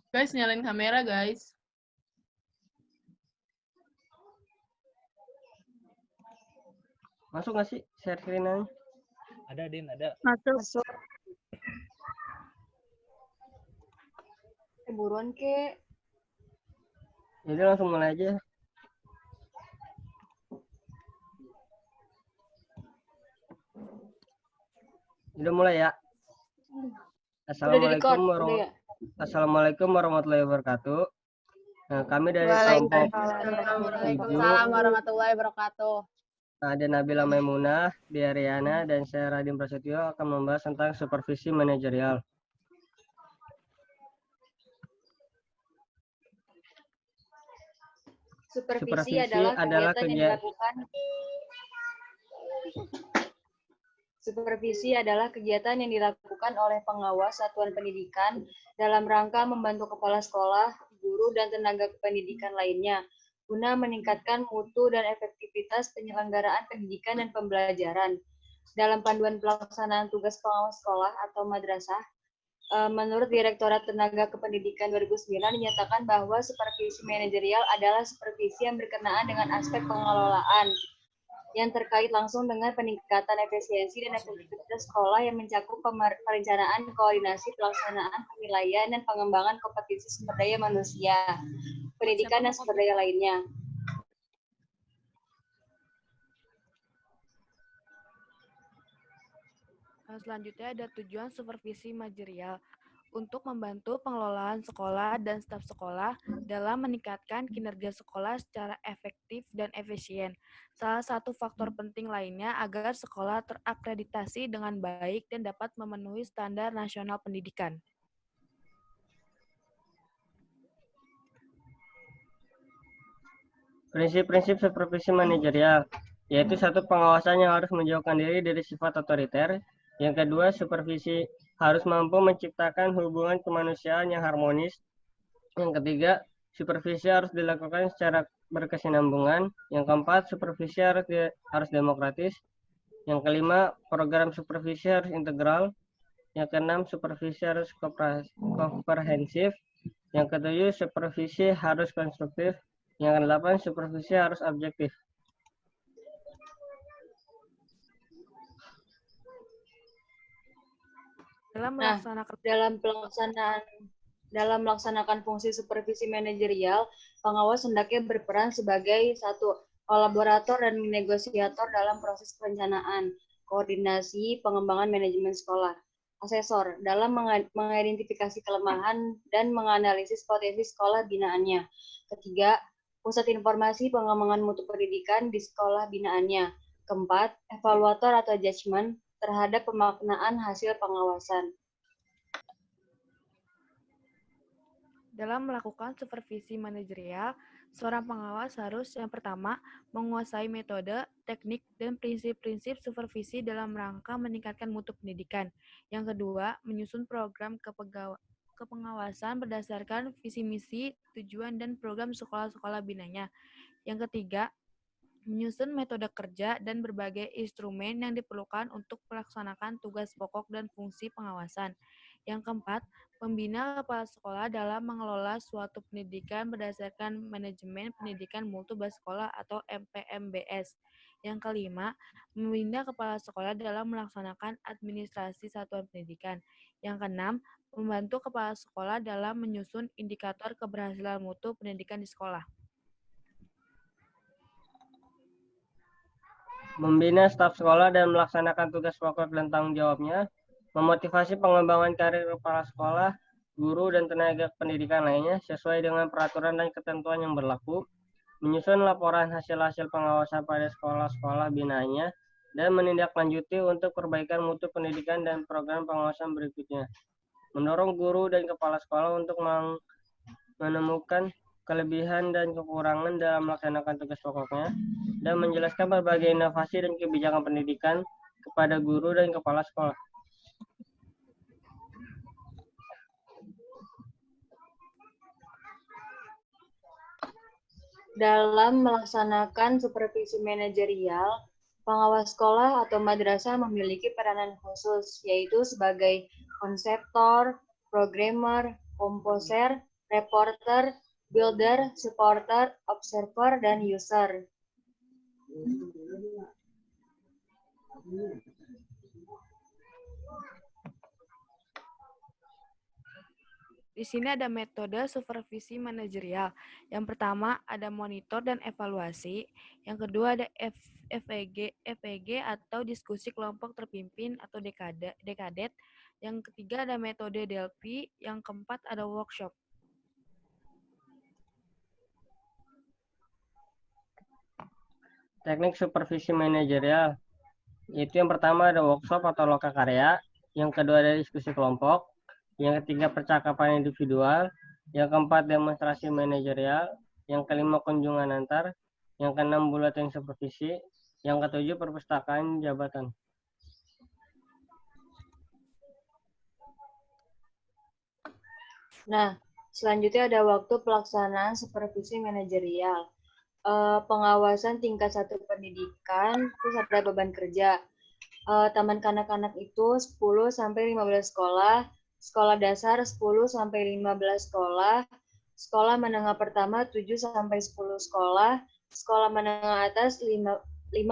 Guys, nyalain kamera, guys. Masuk nggak sih share screen-nya? Ada, Din, ada. Masuk. Buruan ke. Jadi langsung mulai aja. Udah mulai ya. Assalamualaikum warahmatullahi wabarakatuh. Nah, kami dari kelompok Waalaikumsalam warahmatullahi wabarakatuh. ada Nabila Maimunah, Diariana, dan saya Radim Prasetyo akan membahas tentang supervisi manajerial. Supervisi adalah kegiatan yang dilakukan. Supervisi adalah kegiatan yang dilakukan oleh pengawas satuan pendidikan dalam rangka membantu kepala sekolah, guru, dan tenaga kependidikan lainnya guna meningkatkan mutu dan efektivitas penyelenggaraan pendidikan dan pembelajaran. Dalam panduan pelaksanaan tugas pengawas sekolah atau madrasah, menurut Direktorat Tenaga Kependidikan 2009 dinyatakan bahwa supervisi manajerial adalah supervisi yang berkenaan dengan aspek pengelolaan yang terkait langsung dengan peningkatan efisiensi dan efektivitas sekolah yang mencakup perencanaan, koordinasi, pelaksanaan, penilaian, dan pengembangan kompetensi sumber daya manusia, pendidikan, dan sumber daya lainnya. Selanjutnya ada tujuan supervisi manajerial untuk membantu pengelolaan sekolah dan staf sekolah dalam meningkatkan kinerja sekolah secara efektif dan efisien. Salah satu faktor penting lainnya agar sekolah terakreditasi dengan baik dan dapat memenuhi standar nasional pendidikan. Prinsip-prinsip supervisi manajerial, yaitu satu, pengawasan yang harus menjauhkan diri dari sifat otoriter. Yang kedua, supervisi harus mampu menciptakan hubungan kemanusiaan yang harmonis. Yang ketiga, supervisi harus dilakukan secara berkesinambungan. Yang keempat, supervisi harus demokratis. Yang kelima, program supervisi harus integral. Yang keenam, supervisi harus komprehensif. Yang ketujuh, supervisi harus konstruktif. Yang kedelapan, supervisi harus objektif. Dalam melaksanakan fungsi supervisi manajerial, pengawas hendaknya berperan sebagai satu kolaborator dan negosiator dalam proses perencanaan, koordinasi, pengembangan manajemen sekolah. Asesor dalam mengidentifikasi kelemahan dan menganalisis potensi sekolah binaannya. Ketiga, pusat informasi pengembangan mutu pendidikan di sekolah binaannya. Keempat, evaluator atau judgement terhadap pemaknaan hasil pengawasan. Dalam melakukan supervisi manajerial, seorang pengawas harus yang pertama menguasai metode, teknik, dan prinsip-prinsip supervisi dalam rangka meningkatkan mutu pendidikan. Yang kedua, menyusun program kepengawasan berdasarkan visi misi, tujuan, dan program sekolah-sekolah binanya. Yang ketiga, menyusun metode kerja dan berbagai instrumen yang diperlukan untuk melaksanakan tugas pokok dan fungsi pengawasan. Yang keempat, membina kepala sekolah dalam mengelola suatu pendidikan berdasarkan manajemen pendidikan mutu bersekolah atau MPMBS. Yang kelima, membina kepala sekolah dalam melaksanakan administrasi satuan pendidikan. Yang keenam, membantu kepala sekolah dalam menyusun indikator keberhasilan mutu pendidikan di sekolah. Membina staf sekolah dan melaksanakan tugas pokok dan tanggung jawabnya, memotivasi pengembangan karir kepala sekolah, guru, dan tenaga pendidikan lainnya sesuai dengan peraturan dan ketentuan yang berlaku, menyusun laporan hasil-hasil pengawasan pada sekolah-sekolah binaannya, dan menindaklanjuti untuk perbaikan mutu pendidikan dan program pengawasan berikutnya. Mendorong guru dan kepala sekolah untuk menemukan kelebihan dan kekurangan dalam melaksanakan tugas pokoknya, dan menjelaskan berbagai inovasi dan kebijakan pendidikan kepada guru dan kepala sekolah. Dalam melaksanakan supervisi manajerial, pengawas sekolah atau madrasah memiliki peranan khusus, yaitu sebagai konseptor, programmer, komposer, reporter, builder, supporter, observer, dan user. Di sini ada metode supervisi manajerial. Yang pertama ada monitor dan evaluasi. Yang kedua ada FEG atau diskusi kelompok terpimpin atau dekadet. Yang ketiga ada metode Delphi. Yang keempat ada workshop. Teknik supervisi manajerial, yaitu yang pertama ada workshop atau lokakarya, yang kedua ada diskusi kelompok, yang ketiga percakapan individual, yang keempat demonstrasi manajerial, yang kelima kunjungan antar, yang keenam bulletin supervisi, yang ketujuh perpustakaan jabatan. Nah, selanjutnya ada waktu pelaksanaan supervisi manajerial. Pengawasan tingkat 1 pendidikan, terus ada beban kerja. Taman kanak-kanak itu 10 sampai 15 sekolah, sekolah dasar 10 sampai 15 sekolah, sekolah menengah pertama 7 sampai 10 sekolah, sekolah menengah atas 5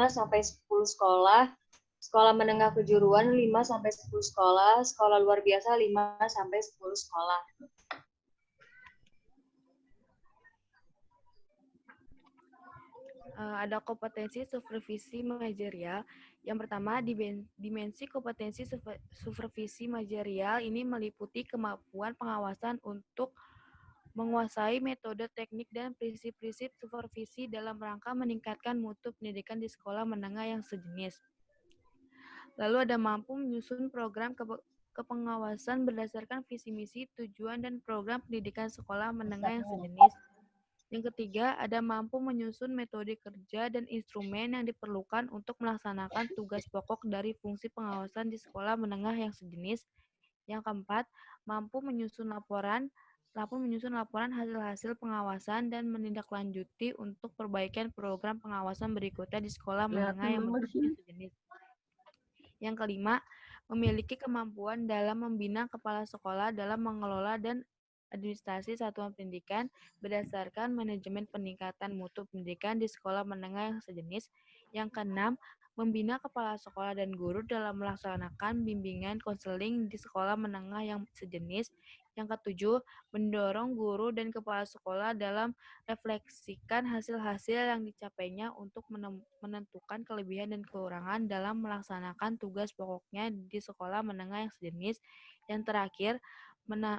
sampai 10 sekolah, sekolah menengah kejuruan 5 sampai 10 sekolah, sekolah luar biasa 5 sampai 10 sekolah. Ada kompetensi supervisi manajerial. Yang pertama, dimensi kompetensi supervisi manajerial ini meliputi kemampuan pengawasan untuk menguasai metode teknik dan prinsip-prinsip supervisi dalam rangka meningkatkan mutu pendidikan di sekolah menengah yang sejenis. Lalu ada mampu menyusun program kepengawasan berdasarkan visi misi, tujuan, dan program pendidikan sekolah menengah yang sejenis. Yang ketiga, ada mampu menyusun metode kerja dan instrumen yang diperlukan untuk melaksanakan tugas pokok dari fungsi pengawasan di sekolah menengah yang sejenis. Yang keempat, mampu menyusun laporan hasil-hasil pengawasan dan menindaklanjuti untuk perbaikan program pengawasan berikutnya di sekolah menengah yang bentuknya sejenis. Yang kelima, memiliki kemampuan dalam membina kepala sekolah dalam mengelola dan administrasi satuan pendidikan berdasarkan manajemen peningkatan mutu pendidikan di sekolah menengah yang sejenis. Yang keenam, membina kepala sekolah dan guru dalam melaksanakan bimbingan konseling di sekolah menengah yang sejenis. Yang ketujuh, mendorong guru dan kepala sekolah dalam refleksikan hasil-hasil yang dicapainya untuk menentukan kelebihan dan kekurangan dalam melaksanakan tugas pokoknya di sekolah menengah yang sejenis. Yang terakhir,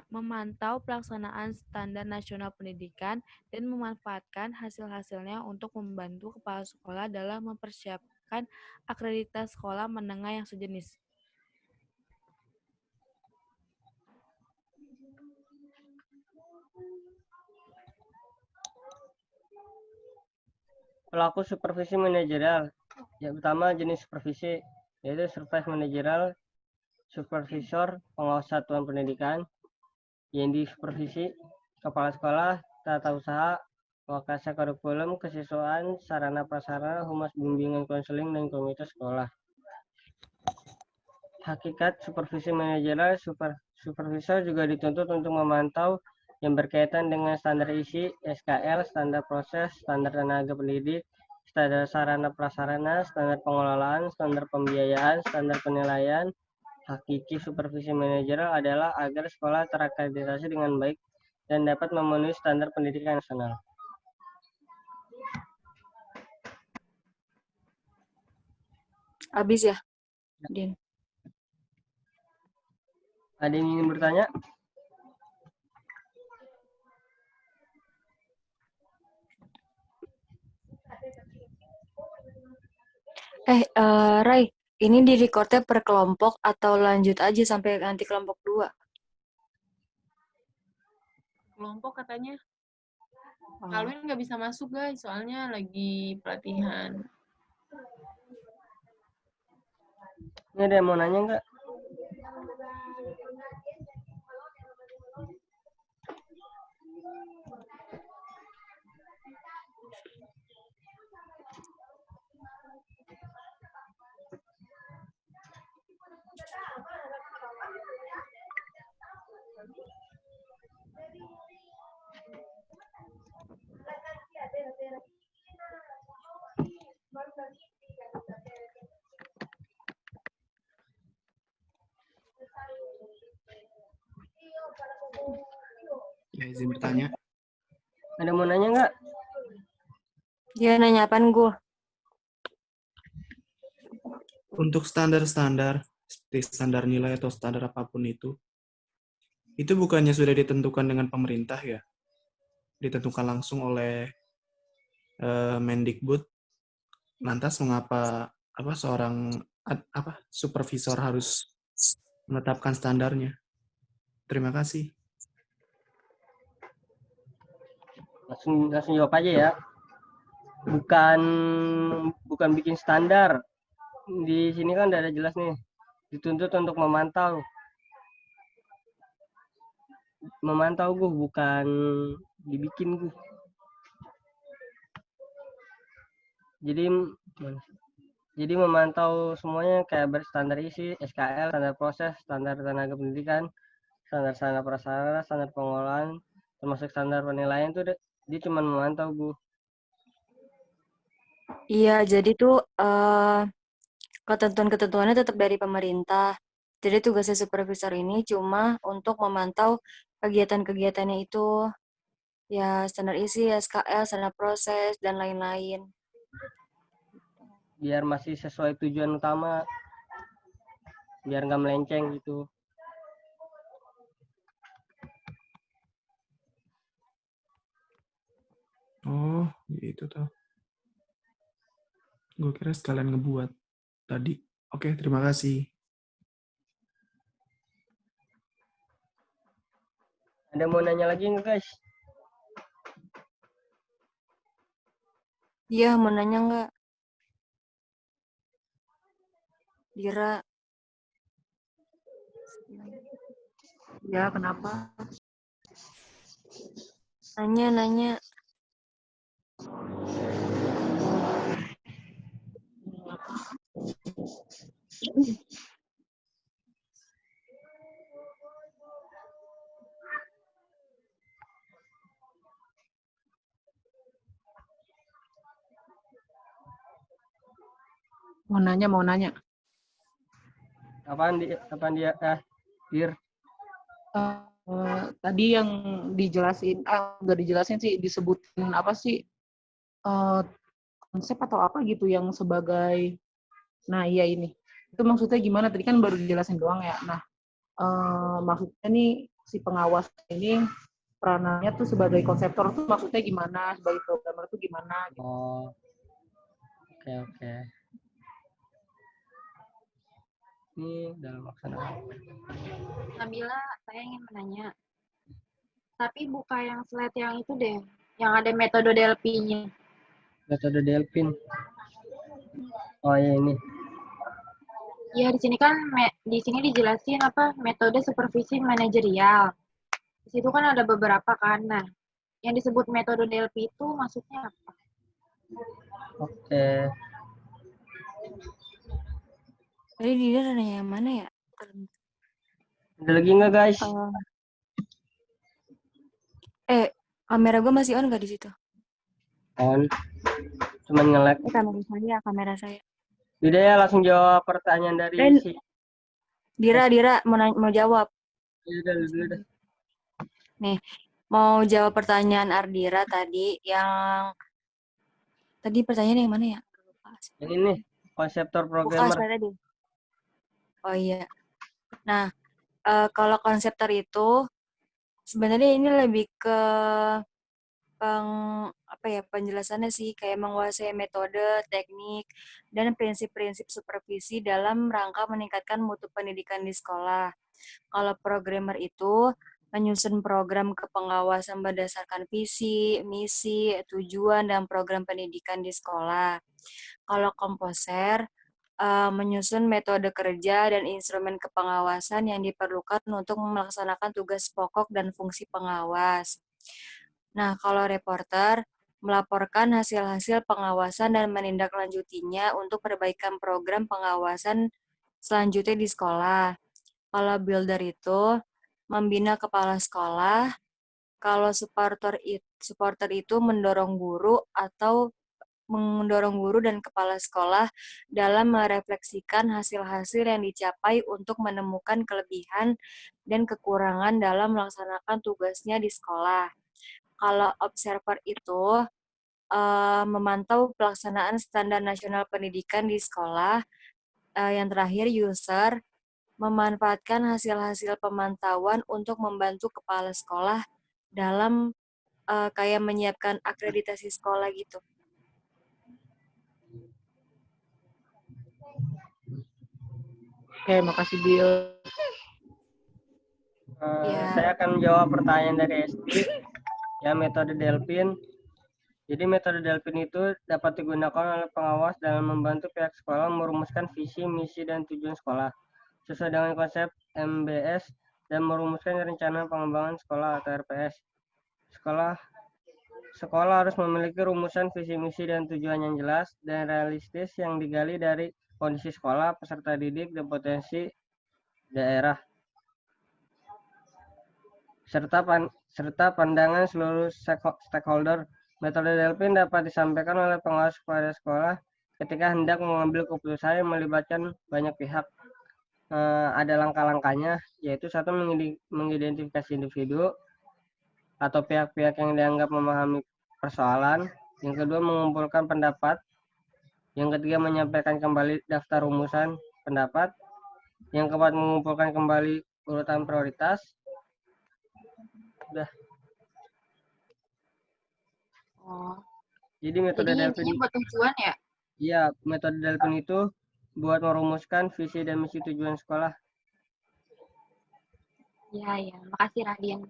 memantau pelaksanaan standar nasional pendidikan dan memanfaatkan hasil-hasilnya untuk membantu kepala sekolah dalam mempersiapkan akreditasi sekolah menengah yang sejenis. Pelaku supervisi manajerial, yang pertama jenis supervisi, yaitu supervise manajerial, supervisor, pengawas satuan pendidikan, yang disupervisi, kepala sekolah, tata usaha, wakasa kurikulum, kesiswaan, sarana prasarana, humas bimbingan konseling, dan komite sekolah. Hakikat supervisi manajerial, supervisor juga dituntut untuk memantau yang berkaitan dengan standar isi, SKL, standar proses, standar tenaga pendidik, standar sarana prasarana, standar pengelolaan, standar pembiayaan, standar penilaian. Hakiki supervisi manajerial adalah agar sekolah terakreditasi dengan baik dan dapat memenuhi standar pendidikan nasional. Habis ya, Din? Ada yang ingin bertanya? Rai, ini di recordnya per kelompok atau lanjut aja sampai nanti kelompok 2? Kelompok katanya. Alwin nggak bisa masuk guys, soalnya lagi pelatihan. Ini ada yang mau nanya nggak? Ya, izin bertanya. Ada mau nanya nggak? Dia nanya apaan gue? Untuk standar-standar, seperti standar nilai atau standar apapun itu bukannya sudah ditentukan dengan pemerintah ya? Ditentukan langsung oleh Mendikbud. Lantas mengapa seorang supervisor harus menetapkan standarnya? Terima kasih. Langsung jawab aja ya. Bukan bikin standar. Di sini kan udah ada jelas nih. Dituntut untuk memantau. Memantau gue, bukan dibikin gue. Jadi memantau semuanya kayak berstandar isi, SKL, standar proses, standar tenaga pendidikan, standar prasarana, standar pengolahan, termasuk standar penilaian tuh dia cuma memantau gue. Iya, jadi tuh ketentuan-ketentuannya tetap dari pemerintah. Jadi tugasnya supervisor ini cuma untuk memantau kegiatan-kegiatannya itu, ya standar isi, SKL, standar proses, dan lain-lain. Biar masih sesuai tujuan utama, biar nggak melenceng gitu. Oh, gitu tuh. Gue kira sekalian ngebuat tadi. Oke, terima kasih. Ada mau nanya lagi nggak guys? Iya, mau nanya nggak? Dira. Ya, kenapa? Nanya. Mau nanya. Apaan dia? Dir. Tadi yang dijelasin, nggak dijelasin sih, disebutin apa sih konsep atau apa gitu yang sebagai, nah iya ini. Itu maksudnya gimana? Tadi kan baru dijelasin doang ya. Nah, maksudnya nih si pengawas ini peranannya tuh sebagai konseptor tuh maksudnya gimana? Sebagai programmer tuh gimana? Gitu. Oh, oke. Ini dalam pelaksanaan. Nabila, saya ingin menanya. Tapi buka yang slide yang itu deh, yang ada metode Delphi-nya. Metode Delphin. Oh ya ini. Ya di sini kan di sini dijelasin apa metode supervisi manajerial. Di situ kan ada beberapa kan. Nah, yang disebut metode Delphi itu maksudnya apa? Oke. Tadi Dira nanya yang mana ya? Ada lagi nggak guys? Kamera gue masih on nggak di situ? On. Cuman nge-lag. Kamera saya. Udah ya, langsung jawab pertanyaan dari si Dira mau jawab. Udah. Nih, mau jawab pertanyaan Ardira tadi yang tadi pertanyaan yang mana ya? Ini konseptor programmer. Tadi. Oh iya. Nah, kalau konseptor itu sebenarnya ini lebih ke penjelasannya sih, kayak menguasai metode, teknik, dan prinsip-prinsip supervisi dalam rangka meningkatkan mutu pendidikan di sekolah. Kalau programmer itu menyusun program kepengawasan berdasarkan visi, misi, tujuan, dan program pendidikan di sekolah. Kalau komposer menyusun metode kerja dan instrumen kepengawasan yang diperlukan untuk melaksanakan tugas pokok dan fungsi pengawas. Nah, kalau reporter melaporkan hasil-hasil pengawasan dan menindaklanjutinya untuk perbaikan program pengawasan selanjutnya di sekolah. Kalau builder itu membina kepala sekolah. Kalau supporter itu mendorong guru atau mendorong guru dan kepala sekolah dalam merefleksikan hasil-hasil yang dicapai untuk menemukan kelebihan dan kekurangan dalam melaksanakan tugasnya di sekolah. Kalau observer itu memantau pelaksanaan standar nasional pendidikan di sekolah. Yang terakhir, user memanfaatkan hasil-hasil pemantauan untuk membantu kepala sekolah dalam kayak menyiapkan akreditasi sekolah gitu. Oke, makasih Bill. Ya. Saya akan menjawab pertanyaan dari SD, ya, metode Delphin. Jadi metode Delphin itu dapat digunakan oleh pengawas dalam membantu pihak sekolah merumuskan visi, misi, dan tujuan sekolah sesuai dengan konsep MBS dan merumuskan rencana pengembangan sekolah atau RPS. Sekolah harus memiliki rumusan visi, misi, dan tujuan yang jelas dan realistis yang digali dari kondisi sekolah, peserta didik, dan potensi daerah, serta pandangan seluruh stakeholder. Metode Delphin dapat disampaikan oleh pengawas kepada sekolah ketika hendak mengambil keputusan yang melibatkan banyak pihak. Ada langkah-langkahnya, yaitu satu, mengidentifikasi individu atau pihak-pihak yang dianggap memahami persoalan. Yang kedua, mengumpulkan pendapat. Yang ketiga, menyampaikan kembali daftar rumusan pendapat. Yang keempat, mengumpulkan kembali urutan prioritas. Udah. Oh, Jadi metode jadi Delphin, intinya buat tujuan ya? iya, metode Delphin itu buat merumuskan visi dan misi tujuan sekolah. Iya, ya. Makasih Radin.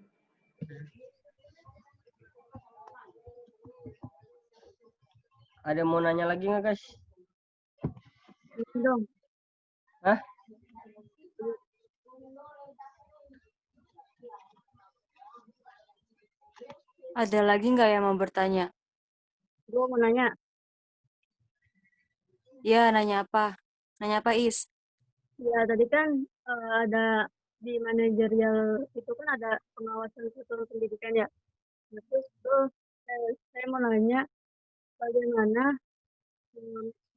Ada mau nanya lagi nggak, guys? Dong. Hah? Ada lagi nggak yang mau bertanya? Gue mau nanya. Ya, nanya apa? Nanya apa, Is? Ya, tadi kan ada di manajerial itu kan ada pengawasan satuan pendidikan ya. Nah, terus tuh saya mau nanya bagaimana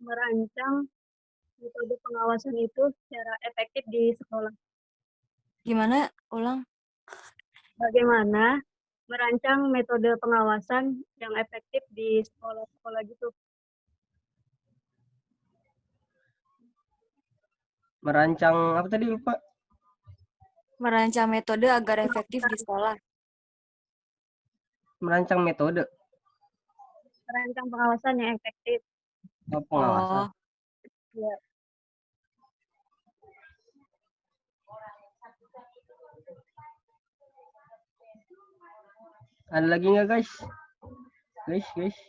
merancang metode pengawasan itu secara efektif di sekolah. Gimana? Ulang. Bagaimana merancang metode pengawasan yang efektif di sekolah-sekolah gitu. Merancang apa tadi, lupa? Merancang metode agar efektif di sekolah. Merancang metode. Merancang pengawasan yang efektif. Oh, pengawasan. Ya. Ada lagi nggak, guys? Guys. Guys.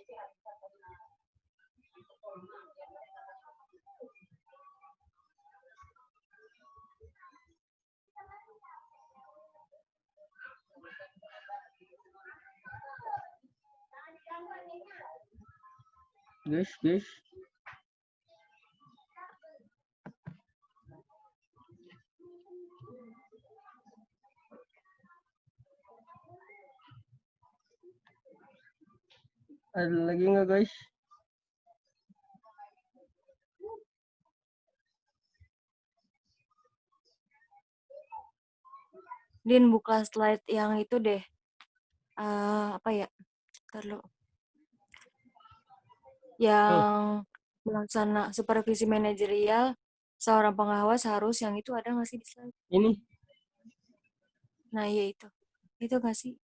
Ada lagi nggak, guys? Din, buka slide yang itu deh. Apa ya? Terlalu. Yang melaksana supervisi manajerial, seorang pengawas harus, yang itu ada nggak sih di slide? Ini. Nah, iya itu. Itu nggak sih?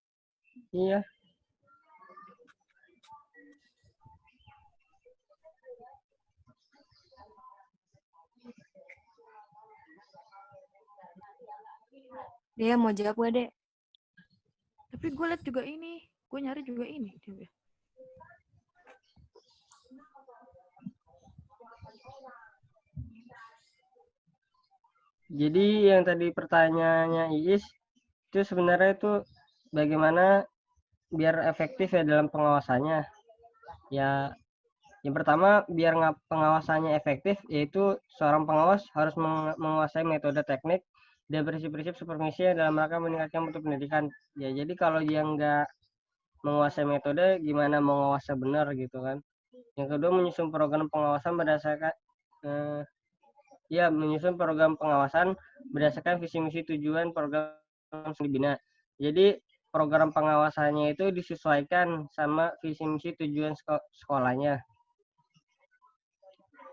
Iya. Dia mau jawab gak, Dek? Tapi gue liat juga ini. Gue nyari juga ini. Jadi yang tadi pertanyaannya Iis, itu sebenarnya itu bagaimana biar efektif ya dalam pengawasannya. Ya, yang pertama biar pengawasannya efektif, yaitu seorang pengawas harus menguasai metode teknik dan prinsip-prinsip supervisi dalam rangka meningkatkan mutu pendidikan. Ya, jadi kalau dia nggak menguasai metode, gimana mau ngawasnya benar gitu kan. Yang kedua, menyusun program pengawasan berdasarkan visi misi tujuan program yang dibina. Jadi program pengawasannya itu disesuaikan sama visi misi tujuan sekolahnya.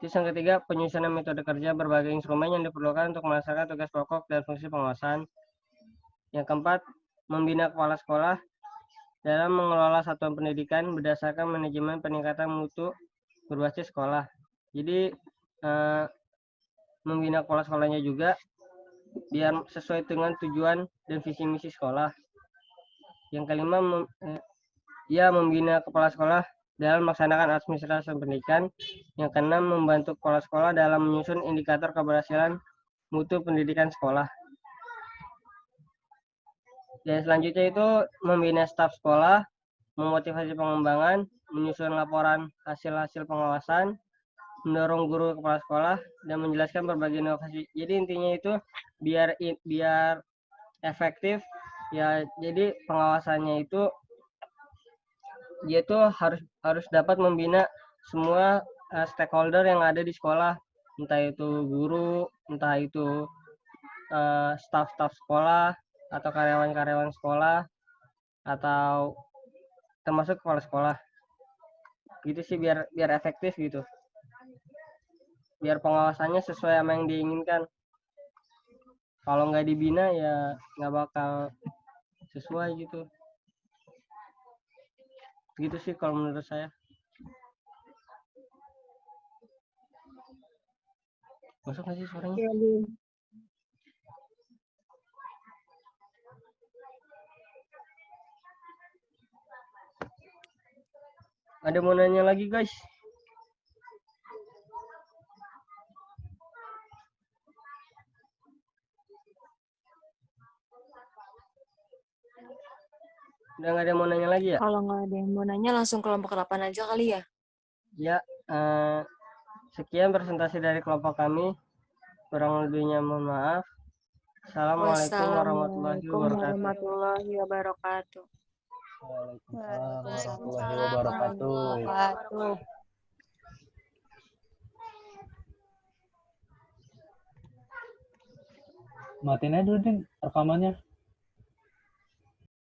Terus yang ketiga, penyusunan metode kerja berbagai instrumen yang diperlukan untuk melaksanakan tugas pokok dan fungsi pengawasan. Yang keempat, membina kepala sekolah dalam mengelola satuan pendidikan berdasarkan manajemen peningkatan mutu berbasis sekolah. Jadi membina kepala sekolahnya juga biar sesuai dengan tujuan dan visi misi sekolah. Yang kelima, membina kepala sekolah dalam melaksanakan administrasi pendidikan. Yang keenam, membantu kepala sekolah dalam menyusun indikator keberhasilan mutu pendidikan sekolah. Dan selanjutnya itu membina staf sekolah, memotivasi pengembangan, menyusun laporan hasil-hasil pengawasan, mendorong guru kepala sekolah, dan menjelaskan berbagai inovasi. Jadi intinya itu biar efektif ya. Jadi pengawasannya itu dia tuh harus dapat membina semua stakeholder yang ada di sekolah, entah itu guru, entah itu staf-staf sekolah atau karyawan-karyawan sekolah atau termasuk kepala sekolah. Gitu sih biar efektif gitu. Biar pengawasannya sesuai sama yang diinginkan. Kalau nggak dibina ya nggak bakal sesuai gitu. Gitu sih kalau menurut saya. Masuk nggak sih suaranya? Iya, Din. Ada mau nanya lagi guys? Udah nggak ada yang mau nanya lagi ya? Kalau nggak ada yang mau nanya, langsung kelompok 8 aja kali ya? Ya, sekian presentasi dari kelompok kami. Kurang lebihnya mohon maaf. Assalamualaikum warahmatullahi Wassalamualaikum wabarakatuh. warahmatullahi wabarakatuh. Waalaikumsalam warahmatullahi Waalaikumsalam wabarakatuh. warahmatullahi wabarakatuh. Matiin aja dulu, Din, rekamannya.